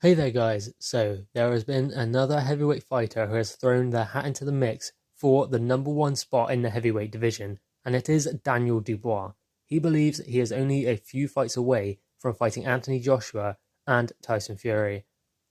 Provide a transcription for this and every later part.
Hey there guys, so there has been another heavyweight fighter who has thrown their hat into the mix for the number one spot in the heavyweight division, and it is Daniel Dubois. He believes he is only a few fights away from fighting Anthony Joshua and Tyson Fury.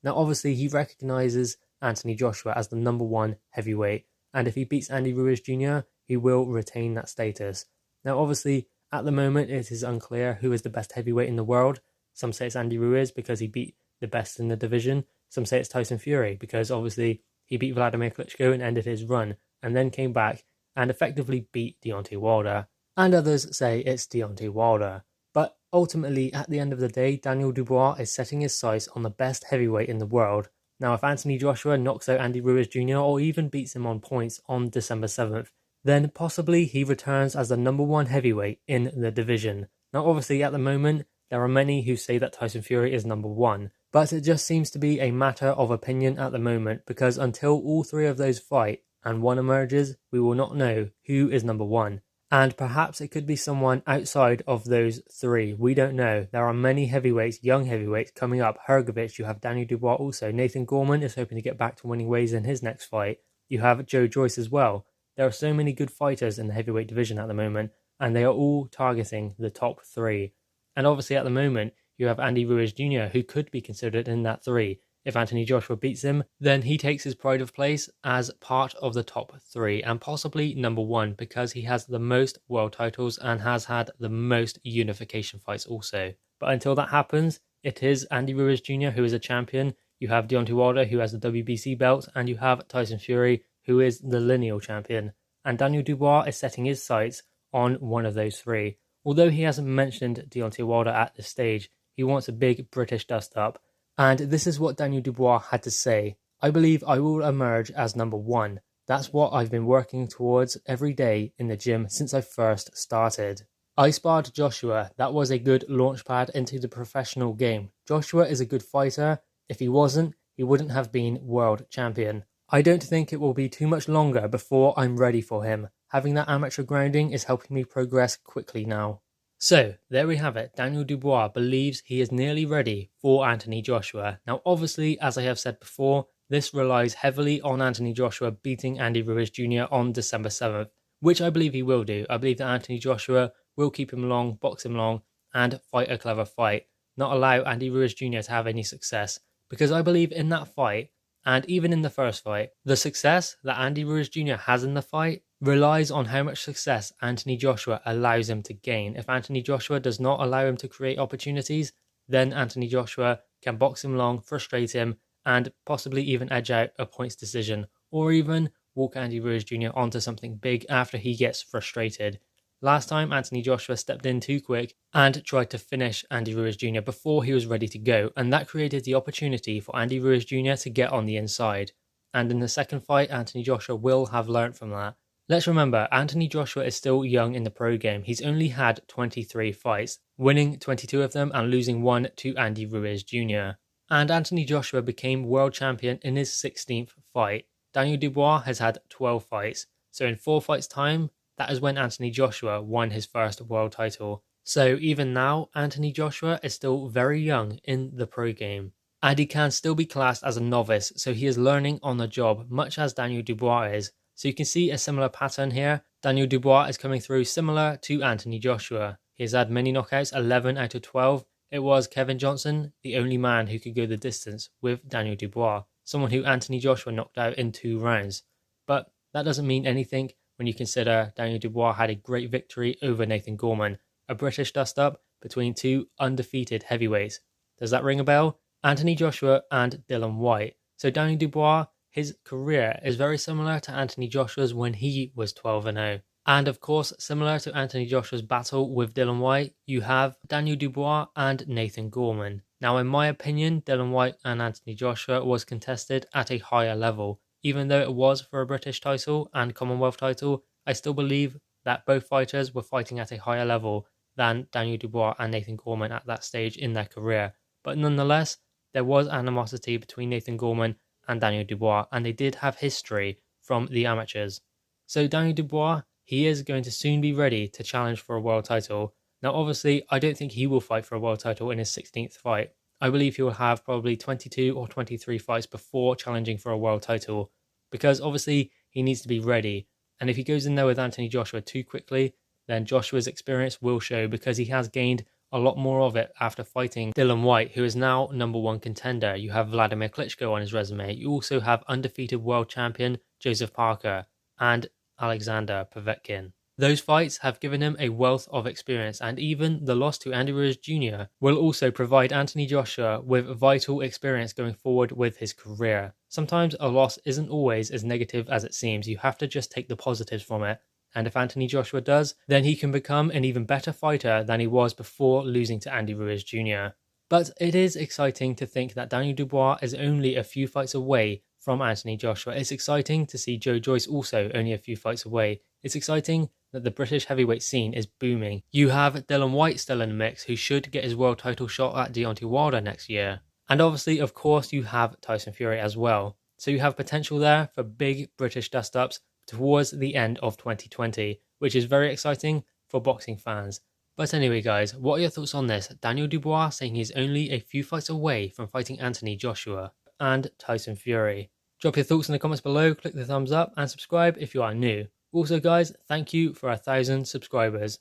Now obviously he recognises Anthony Joshua as the number one heavyweight, and if he beats Andy Ruiz Jr., he will retain that status. Now obviously at the moment it is unclear who is the best heavyweight in the world. Some say it's Andy Ruiz because he beat the best in the division. Some say it's Tyson Fury because obviously he beat Vladimir Klitschko and ended his run, and then came back and effectively beat Deontay Wilder. And others say it's Deontay Wilder. But ultimately, at the end of the day, Daniel Dubois is setting his sights on the best heavyweight in the world. Now, if Anthony Joshua knocks out Andy Ruiz Jr. or even beats him on points on December 7th, then possibly he returns as the number one heavyweight in the division. Now, obviously, at the moment, there are many who say that Tyson Fury is number one, but it just seems to be a matter of opinion at the moment, because until all three of those fight and one emerges, we will not know who is number one. And perhaps it could be someone outside of those three. We don't know. There are many heavyweights, young heavyweights coming up. Hrgovic, you have Daniel Dubois also. Nathan Gorman is hoping to get back to winning ways in his next fight. You have Joe Joyce as well. There are so many good fighters in the heavyweight division at the moment, and they are all targeting the top three. And obviously at the moment, you have Andy Ruiz Jr., who could be considered in that three. If Anthony Joshua beats him, then he takes his pride of place as part of the top three, and possibly number one, because he has the most world titles and has had the most unification fights also. But until that happens, it is Andy Ruiz Jr. who is a champion. You have Deontay Wilder, who has the WBC belt, and you have Tyson Fury, who is the lineal champion. And Daniel Dubois is setting his sights on one of those three. Although he hasn't mentioned Deontay Wilder at this stage, he wants a big British dust-up. And this is what Daniel Dubois had to say. I believe I will emerge as number one. That's what I've been working towards every day in the gym since I first started. I sparred Joshua. That was a good launchpad into the professional game. Joshua is a good fighter. If he wasn't, he wouldn't have been world champion. I don't think it will be too much longer before I'm ready for him. Having that amateur grounding is helping me progress quickly now. So, there we have it. Daniel Dubois believes he is nearly ready for Anthony Joshua. Now, obviously, as I have said before, this relies heavily on Anthony Joshua beating Andy Ruiz Jr. on December 7th, which I believe he will do. I believe that Anthony Joshua will keep him long, box him long, and fight a clever fight, not allow Andy Ruiz Jr. to have any success. Because I believe in that fight, and even in the first fight, the success that Andy Ruiz Jr. has in the fight relies on how much success Anthony Joshua allows him to gain. If Anthony Joshua does not allow him to create opportunities, then Anthony Joshua can box him long, frustrate him, and possibly even edge out a points decision, or even walk Andy Ruiz Jr. onto something big after he gets frustrated. Last time, Anthony Joshua stepped in too quick and tried to finish Andy Ruiz Jr. before he was ready to go, and that created the opportunity for Andy Ruiz Jr. to get on the inside. And in the second fight, Anthony Joshua will have learnt from that. Let's remember, Anthony Joshua is still young in the pro game. He's only had 23 fights, winning 22 of them and losing one to Andy Ruiz Jr. And Anthony Joshua became world champion in his 16th fight. Daniel Dubois has had 12 fights. So in 4 fights' time, that is when Anthony Joshua won his first world title. So even now, Anthony Joshua is still very young in the pro game. And he can still be classed as a novice, so he is learning on the job, much as Daniel Dubois is. So you can see a similar pattern here. Daniel Dubois is coming through similar to Anthony Joshua. He has had many knockouts, 11 out of 12. It was Kevin Johnson, the only man who could go the distance with Daniel Dubois, someone who Anthony Joshua knocked out in 2 rounds. But that doesn't mean anything when you consider Daniel Dubois had a great victory over Nathan Gorman, a British dust-up between 2 undefeated heavyweights. Does that ring a bell? Anthony Joshua and Dillian Whyte. So Daniel Dubois, his career is very similar to Anthony Joshua's when he was 12-0. And of course, similar to Anthony Joshua's battle with Dillian Whyte, you have Daniel Dubois and Nathan Gorman. Now, in my opinion, Dillian Whyte and Anthony Joshua was contested at a higher level. Even though it was for a British title and Commonwealth title, I still believe that both fighters were fighting at a higher level than Daniel Dubois and Nathan Gorman at that stage in their career. But nonetheless, there was animosity between Nathan Gorman and Daniel Dubois, and they did have history from the amateurs. So Daniel Dubois, he is going to soon be ready to challenge for a world title. Now obviously, I don't think he will fight for a world title in his 16th fight. I believe he will have probably 22 or 23 fights before challenging for a world title, because obviously he needs to be ready. And if he goes in there with Anthony Joshua too quickly, then Joshua's experience will show, because he has gained a lot more of it after fighting Dillian Whyte, who is now #1 contender. You have Vladimir Klitschko on his resume. You also have undefeated world champion Joseph Parker and Alexander Povetkin. Those fights have given him a wealth of experience, and even the loss to Andy Ruiz Jr. will also provide Anthony Joshua with vital experience going forward with his career. Sometimes a loss isn't always as negative as it seems. You have to just take the positives from it. And if Anthony Joshua does, then he can become an even better fighter than he was before losing to Andy Ruiz Jr. But it is exciting to think that Daniel Dubois is only a few fights away from Anthony Joshua. It's exciting to see Joe Joyce also only a few fights away. It's exciting that the British heavyweight scene is booming. You have Dillian Whyte still in the mix, who should get his world title shot at Deontay Wilder next year. And obviously, of course, you have Tyson Fury as well. So you have potential there for big British dust-ups towards the end of 2020, which is very exciting for boxing fans. But anyway guys, what are your thoughts on this? Daniel Dubois saying he's only a few fights away from fighting Anthony Joshua and Tyson Fury. Drop your thoughts in the comments below, click the thumbs up and subscribe if you are new. Also guys, thank you for 1,000 subscribers.